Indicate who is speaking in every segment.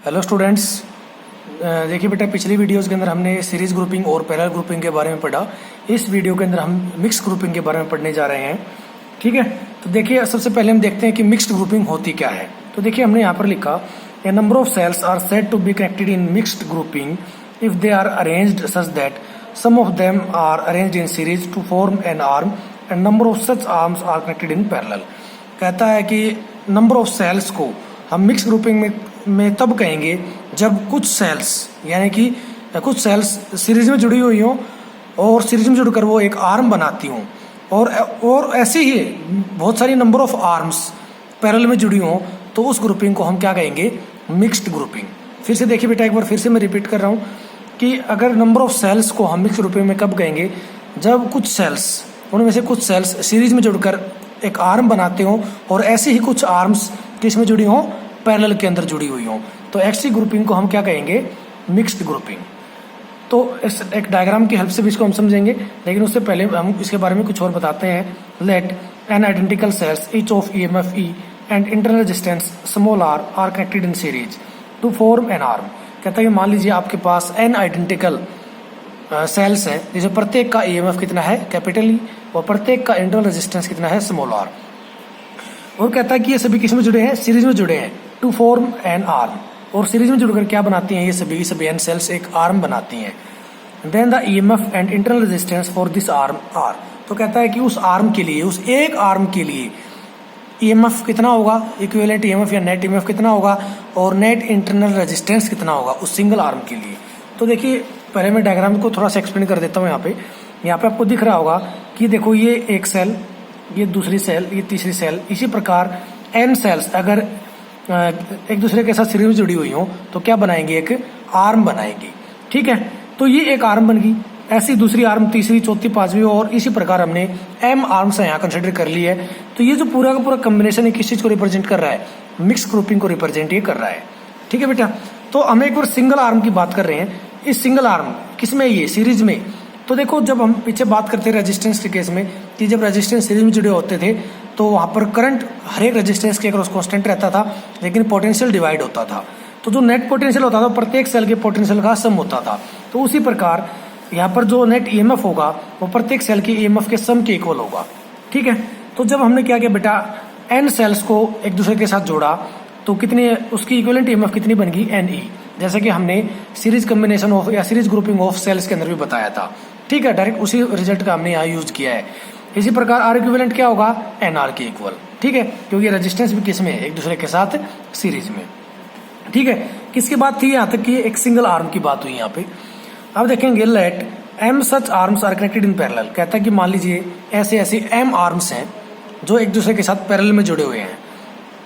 Speaker 1: Hello students, देखिए बेटा, पिछली वीडियोस के अंदर हमने सीरीज ग्रुपिंग और पैरेलल ग्रुपिंग के बारे में पढ़ा। इस वीडियो के अंदर हम मिक्स्ड ग्रुपिंग के बारे में पढ़ने जा रहे हैं। ठीक है, तो देखिए सबसे पहले हम देखते हैं कि मिक्स्ड ग्रुपिंग होती क्या है। तो देखिए हमने यहाँ पर लिखा, a number of cells are said to be connected in mixed grouping if they are arranged such that some of them are arranged in series to form an arm and number of such arms are connected in parallel. कहता है कि number of sales को हम mix grouping में तब कहेंगे जब कुछ सेल्स, यानी कि कुछ सेल्स सीरीज में जुड़ी हुई हों और सीरीज में जुड़कर वो एक आर्म बनाती हों, और ऐसे ही बहुत सारी नंबर ऑफ आर्म्स पैरेलल में जुड़ी हों, तो उस ग्रुपिंग को हम क्या कहेंगे? Mixed grouping. फिर से देखिए बेटा, एक बार फिर से मैं रिपीट कर रहा हूँ कि अगर नंबर ऑफ सेल्स को हम मिक्स्ड ग्रुपिंग में कब कहेंगे? जब कुछ सेल्स, उनमें से कुछ सेल्स सीरीज में जुड़कर एक आर्म बनाते हों और ऐसी ही कुछ आर्म्स किस में जुड़ी हों? पैरेलल के अंदर जुड़ी हुई हों, तो ऐसी ग्रुपिंग को हम क्या कहेंगे? Mixed grouping. तो इस एक डायग्राम की हेल्प से भी इसको हम समझेंगे, लेकिन उससे पहले हम इसके बारे में कुछ और बताते हैं। Let n identical cells each of EMF E and internal resistance small r are connected in series to form an arm. कहता है कि मान लीजिए आपके पास n आइडेंटिकल सेल्स हैं, जिसे प्रत्येक का EMF कितना है? कैपिटल E, और प्रत्येक का इंटरनल रेजिस्टेंस कितना है? Small r। और कहता है कि ये सभी किस में जुड़े हैं? सीरीज में जुड़े हैं, टू फॉर्म एन आर्म। और सीरीज में जुड़कर क्या बनाती हैं? ये सभी एन सेल्स एक आर्म बनाती हैं। Then the EMF and internal resistance for this arm R. तो कहता है कि उस आर्म के लिए, उस एक आर्म के लिए EMF कितना होगा? इक्विवेलेंट EMF या नेट EMF कितना होगा? और नेट इंटरनल रेजिस्टेंस कितना होगा उस सिंगल आर्म के लिए? तो देखिए पहले मैं डायग्राम को थोड़ा सा एक्सप्लेन कर देता हूँ। यहाँ पे आपको दिख रहा होगा कि देखो, ये एक सेल, ये दूसरी सेल, ये तीसरी सेल, इसी प्रकार n सेल्स अगर एक दूसरे के साथ सीरीज में जुड़ी हुई हो तो क्या बनाएंगे? एक आर्म बनाएंगे। ठीक है, तो ये एक आर्म बन गई, ऐसी दूसरी आर्म, तीसरी, चौथी, पांचवी, और इसी प्रकार हमने m आर्म्स यहाँ कंसिडर कर ली है। तो ये जो पूरा का पूरा कॉम्बिनेशन है किस चीज को रिप्रेजेंट कर रहा है? मिक्स ग्रुपिंग को रिप्रेजेंट ये कर रहा है। ठीक है बेटा, तो हम एक बार सिंगल आर्म की बात कर रहे हैं। इस सिंगल आर्म किस में? ये सीरीज में। तो देखो, जब हम पीछे बात करते हैं रेजिस्टेंस के केस में, कि जब रेजिस्टेंस सीरीज में जुड़े होते थे तो वहाँ पर करंट हर एक रेजिस्टेंस के अक्रॉस कांस्टेंट रहता था, लेकिन पोटेंशियल डिवाइड होता था। तो जो नेट पोटेंशियल होता था प्रत्येक सेल के पोटेंशियल का सम होता था। तो उसी प्रकार यहाँ पर जो नेट EMF होगा वो प्रत्येक सेल के EMF के सम के इक्वल होगा। ठीक है, तो जब हमने क्या किया बेटा, n सेल्स को एक दूसरे के साथ जोड़ा तो कितनी, उसकी इक्विवेलेंट EMF कितनी बन गई? NE, जैसे कि हमने सीरीज कॉम्बिनेशन ऑफ या सीरीज ग्रुपिंग ऑफ सेल्स के अंदर भी बताया था। ठीक है, डायरेक्ट उसी रिजल्ट का हमने यहाँ यूज किया है। इसी प्रकार R इक्विवेलेंट क्या होगा? NR के इक्वल। ठीक है, क्योंकि रेजिस्टेंस भी किस में? एक दूसरे के साथ सीरीज में। ठीक है, किसकी बात थी? यहाँ तक कि एक सिंगल आर्म की बात हुई यहाँ पे। अब देखेंगे, let m such arms are connected in parallel. कहता है कि मान लीजिए ऐसे ऐसे m आर्म्स हैं जो एक दूसरे के साथ पैरेलल में जुड़े हुए हैं।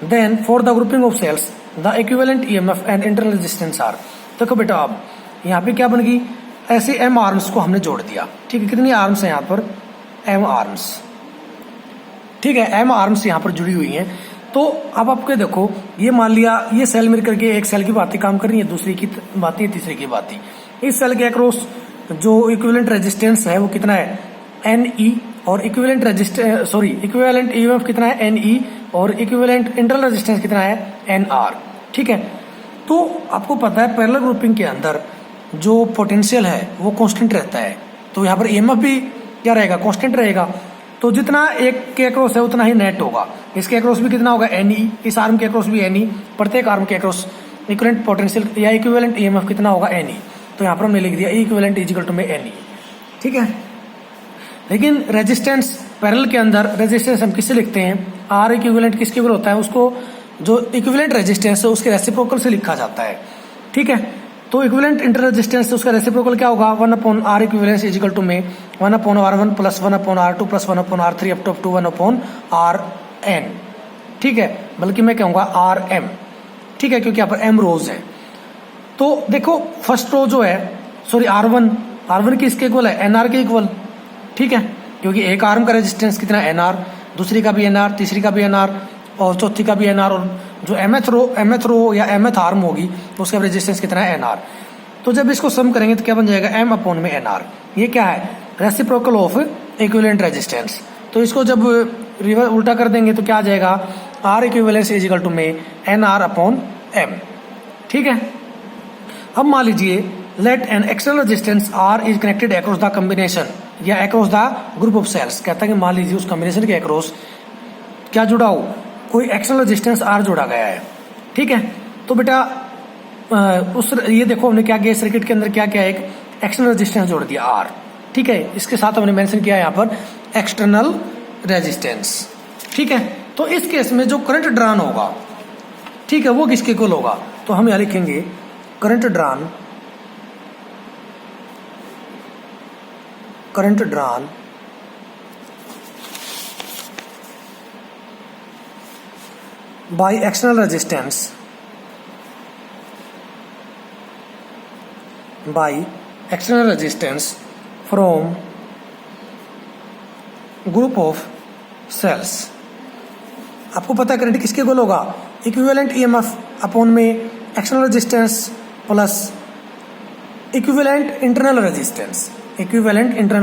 Speaker 1: Then for the grouping of cells the equivalent EMF and internal resistance are. देखो बेटा, अब यहाँ पे क्या बन गई? ऐसे m आर्म्स को हमने जोड़ दिया। ठीक है, कितनी आर्म्स हैं यहाँ पर? m arms. ठीक है, m आर्म्स यहाँ पर जुड़ी हुई हैं। तो अब आपके देखो, ये मान लिया ये सेल मिल करके एक सेल की बातें काम कर रही है, दूसरी की बातें, तीसरी की बातें। इस सेल के अक्रॉस जो इक्विवेलेंट रेजिस्टेंस है वो कितना है? NE, और इक्विवेलेंट इक्विवेलेंट EMF कितना है? NE, और इक्विवेलेंट इंटरनल रेजिस्टेंस कितना है? NR। ठीक है, तो आपको पता है पैरेलल ग्रुपिंग के अंदर जो पोटेंशियल है वो कांस्टेंट रहता है, तो यहाँ पर EMF भी क्या रहेगा? कांस्टेंट रहेगा। तो जितना एक के अक्रॉस है उतना ही नेट होगा। इसके अक्रॉस भी कितना होगा? NE, इस आर्म के अक्रॉस भी NE, प्रत्येक आर्म के अक्रॉस इक्विवेलेंट पोटेंशियल या इक्विवेलेंट EMF कितना होगा? NE। तो यहाँ पर हमने लिख दिया इक्विवेलेंट इक्वल टू में NE। ठीक है, लेकिन रेजिस्टेंस पैरेलल के अंदर रेजिस्टेंस हम किससे लिखते हैं? R इक्विवेलेंट किसके इक्वल होता है? उसको जो इक्विवेलेंट रेजिस्टेंस है उसके रेसिप्रोकल से लिखा जाता है। ठीक है, तो इक्विवेलेंट इंटर रेजिस्टेंस से उसका रेसिप्रोकल क्या होगा? 1/R equivalence is equal to में 1/R1 plus 1/R2 plus 1/R3 up to 1/RN। ठीक है, बल्कि मैं कहूँगा RM। ठीक है, क्योंकि यहाँ पर M रोज है। तो देखो, फर्स्ट रो जो है, सॉरी R1 किसके इक्वल है? NR के इक्वल। ठीक है, क्योंकि एक आर्म का रेजिस्टेंस कितना है? NR, दूसरी का भी NR, तीसरी का भी NR, और चौथी का भी NR, और जो mth रो या mth आर्म होगी उसका रेजिस्टेंस कितना है? NR। तो जब इसको सम करेंगे तो क्या बन जाएगा? M अपॉन में NR। ये क्या है? Reciprocal of equivalent resistance. तो इसको जब रिवर्स उल्टा कर देंगे तो क्या आ जाएगा? R equivalence is equal to में NR अपॉन M। ठीक है। अब मान लीजिए let an external resistance R is connected across the combination या across the group of cells. कहता है कि मान लीजिए उस कॉम्बिनेशन के अक्रॉस क्या जुड़ा हो, कोई एक्सटर्नल रेजिस्टेंस आर जोड़ा गया है। ठीक है, तो बेटा ये देखो हमने क्या किया, सर्किट के अंदर क्या किया, एक एक्सटर्नल रेजिस्टेंस जोड़ दिया आर। ठीक है, इसके साथ हमने मेंशन किया यहाँ पर एक्सटर्नल रेजिस्टेंस। ठीक है, तो इस केस में जो करंट ड्रॉन होगा, ठीक है, वो किसके इक्वल होगा, तो हम यहाँ लिखेंगे current drawn by external resistance from group of cells। आपको पता है करंट किसके इक्वल होगा, इक्विवेलेंट ईएमएफ अपॉन में external resistance plus equivalent internal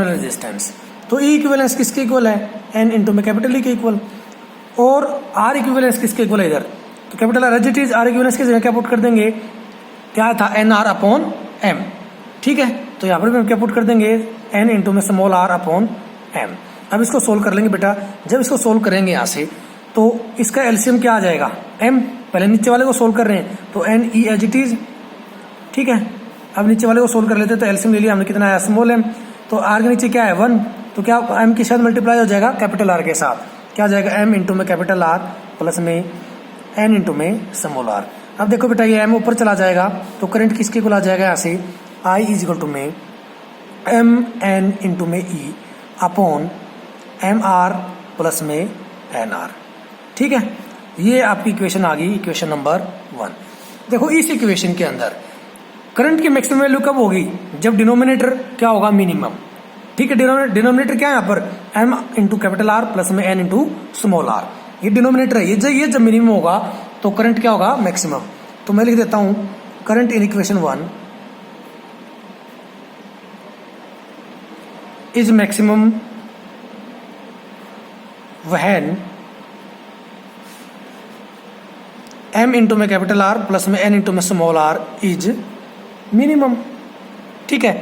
Speaker 1: resistance. तो ई इक्विवेलेंस किसके इक्वल है, एन इंटू में कैपिटल ई के इक्वल, और आर इक्विवेलेंस किसके इक्वल है इधर, तो capital R as it is, R equivalence की जगह क्या पुट कर देंगे, क्या था, एन आर अपॉन एम। ठीक है, तो यहाँ पर भी हम क्या पुट कर देंगे, एन इंटू में स्मॉल आर अपॉन एम। अब इसको सोल्व कर लेंगे बेटा। जब इसको सोल्व करेंगे यहाँ से तो इसका एलसीएम क्या आ जाएगा, एम। पहले नीचे वाले को सोल्व कर रहे हैं तो N E as it is. ठीक है, अब नीचे वाले को सोल्व कर लेते हैं तो एलसीएम ले लिया हमने, कितना आया, स्मॉल एम। तो आर के नीचे क्या है, 1, तो क्या एम के साथ मल्टीप्लाई हो जाएगा कैपिटल आर के साथ, क्या आ जाएगा, एम इंटू में कैपिटल आर प्लस में एन इंटू में स्मॉल आर। अब देखो बेटा ये एम ऊपर चला जाएगा तो करंट किसके इक्वल आ जाएगा, यहाँ से आई इज इक्वल टू में एम एन इंटू में E upon M R plus में एन आर। ठीक है, ये आपकी इक्वेशन आ गई, इक्वेशन नंबर 1। देखो इस इक्वेशन के अंदर करंट की मैक्सिमम वैल्यू कब होगी, जब डिनोमिनेटर क्या होगा, मिनिमम। ठीक है, डिनोमिनेटर क्या है यहाँ पर, M into capital are plus में एन इंटू स्मॉल आर, ये डिनोमिनेटर है। ये जब मिनिमम होगा तो करंट क्या होगा, मैक्सिमम। तो मैं लिख देता हूं current in equation 1 is maximum when M into में कैपिटल आर प्लस में एन इंटू में स्मॉल आर इज मिनिमम। ठीक है,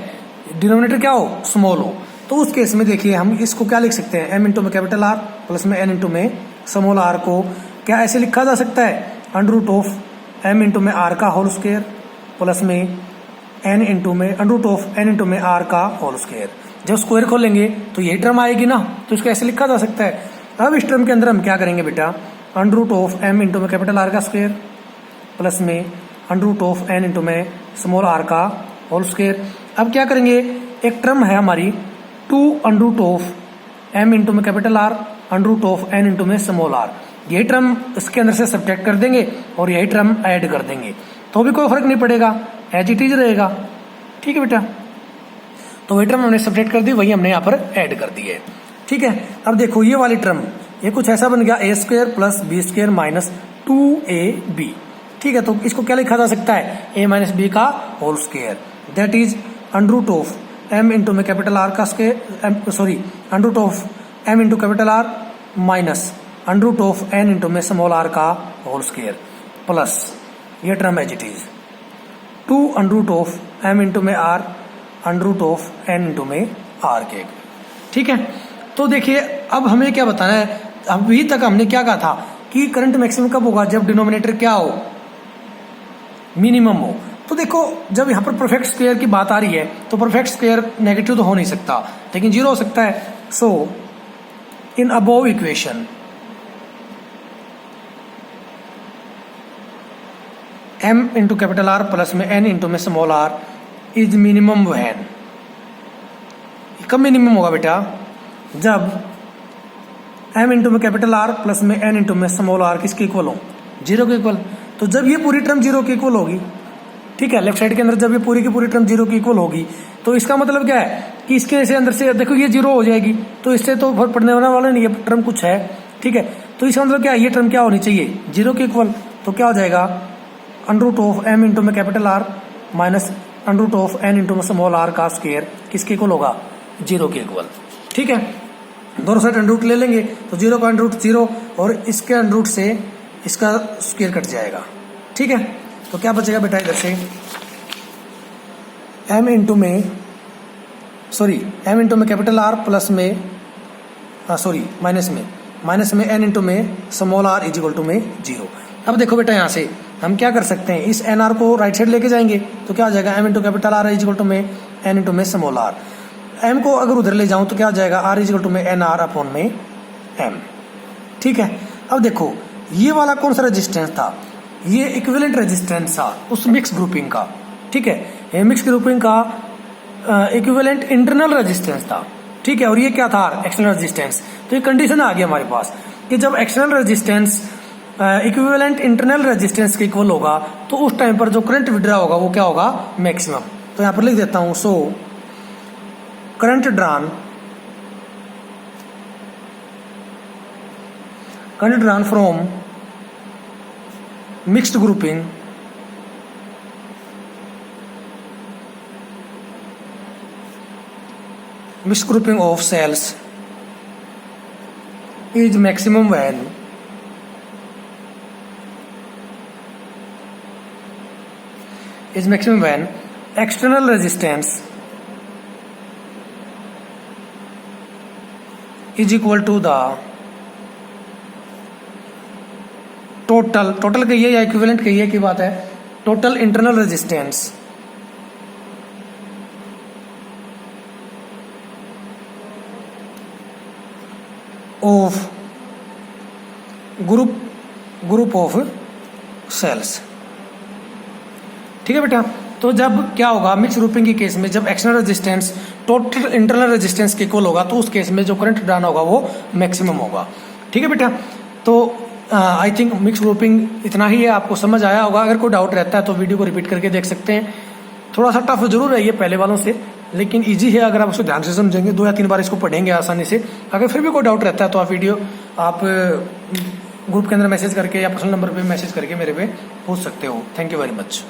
Speaker 1: डिनोमिनेटर क्या हो, स्मॉल हो। तो उस केस में देखिए हम इसको क्या लिख सकते हैं, एम इंटू में कैपिटल आर प्लस में एन इंटू में स्मॉल आर को क्या ऐसे लिखा जा सकता है, under root of M into में आर का होल स्क्वायर प्लस में एन इंटू में under root of N into में आर का होल स्क्वायर। जब स्क्वायर खोलेंगे तो यही टर्म आएगी ना, तो इसको ऐसे लिखा जा सकता है। अब इस टर्म के अंदर हम क्या करेंगे बेटा, under root of M into में कैपिटल आर का स्क्वायर प्लस में under root of N into में स्मॉल आर का होल स्क्वायर। अब क्या करेंगे, एक टर्म है हमारी 2 under root of M into में capital R under root of N into में स्मॉल आर, यही टर्म इसके अंदर से सब्ट्रैक्ट कर देंगे और यही टर्म ऐड कर देंगे, तो भी कोई फर्क नहीं पड़ेगा, एज इट इज रहेगा। ठीक है बेटा, तो वही टर्म हमने सब्ट्रैक्ट कर दी, वही हमने यहाँ पर ऐड कर दी है। ठीक है, अब देखो ये वाली टर्म, ये कुछ ऐसा बन गया, A square plus B square minus 2ab। ठीक है, तो इसको क्या लिखा जा सकता है, a माइनस बी का whole square, that is under root of m into में कैपिटल आर का square, sorry under root of m into capital are minus under root of n into में स्मॉल r का whole square plus ये term as it is 2 under root of m into में r under root of n into में r के। ठीक है, तो देखिए अब हमें क्या बताना है, अभी तक हमने क्या कहा था कि करंट मैक्सिमम कब होगा, जब डिनोमिनेटर क्या हो, मिनिमम हो। तो देखो जब यहाँ पर परफेक्ट स्क्वायर की बात आ रही है तो परफेक्ट स्क्वायर नेगेटिव तो हो नहीं सकता, लेकिन 0 हो सकता है। So in above equation m into capital are plus में n इंटू में small are is minimum when, कब मिनिमम होगा बेटा, जब m इंटू में कैपिटल आर प्लस में n इंटू में स्मॉल आर किसके इक्वल हो, 0 के इक्वल। तो जब ये पूरी टर्म 0 के इक्वल होगी, ठीक है, लेफ्ट साइड के अंदर जब ये पूरी की पूरी टर्म 0 की इक्वल होगी, तो इसका मतलब क्या है कि इसके ऐसे अंदर से देखो ये 0 हो जाएगी, तो इससे तो फर्क पड़ने वाला नहीं, ये टर्म कुछ है। ठीक है, तो इसका मतलब क्या है, ये टर्म क्या होनी चाहिए, 0 के इक्वल। तो क्या हो जाएगा, under root of m into में capital are minus under root of n into में स्मॉल r का स्क्वायर किसके इक्वल होगा, 0 के इक्वल। ठीक है, दोनों साइड अंडर रूट ले लेंगे तो 0 का अंडर रूट 0 और इसके अंडर रूट से इसका स्क्वायर कट जाएगा। ठीक है, तो क्या बचेगा बेटा इधर से m इंटू में कैपिटल R प्लस में माइनस में n इंटू में small r is equal to में 0। अब देखो बेटा यहाँ से हम क्या कर सकते हैं, इस एन आर को राइट साइड लेके जाएंगे तो क्या हो जाएगा m into capital R is equal to में n इंटू में स्मॉल r। m को अगर उधर ले जाऊं तो क्या हो जाएगा r इज इक्वल टू में एन आर अपॉन में m। ठीक है, अब देखो ये वाला कौन सा रेजिस्टेंस था, ये इक्विवेलेंट रेजिस्टेंस था उस मिक्स ग्रुपिंग का। ठीक है, ये मिक्स ग्रुपिंग का इक्विवेलेंट इंटरनल रेजिस्टेंस था। ठीक है, और ये क्या था एक्सटर्नल रेजिस्टेंस। तो ये कंडीशन आ गया हमारे पास कि जब external resistance equivalent internal resistance के इक्वल होगा तो उस टाइम पर जो करंट विड्रा होगा वो क्या होगा मैक्सिमम। तो यहां पर लिख देता हूं, so current drawn from mixed grouping of cells is maximum when external resistance is equal to the total कहिए या इक्विवेलेंट कहिए की बात है, total internal resistance of group of cells. ठीक है बेटा, तो जब क्या होगा मिक्स ग्रुपिंग के केस में जब external resistance total internal resistance के इक्वल होगा तो उस केस में जो करंट ड्रॉन होगा वो मैक्सिमम होगा। ठीक है बेटा, तो आई थिंक मिक्स ग्रुपिंग इतना ही है, आपको समझ आया होगा। अगर कोई डाउट रहता है तो वीडियो को रिपीट करके देख सकते हैं। थोड़ा सा टफ जरूर है ये पहले वालों से, लेकिन इजी है अगर आप उसको ध्यान से समझेंगे, 2 या 3 बार इसको पढ़ेंगे आसानी से। अगर फिर भी कोई डाउट रहता है तो आप ग्रुप के अंदर मैसेज करके या पर्सनल नंबर पे मैसेज करके मेरे पे पूछ सकते हो। Thank you very much.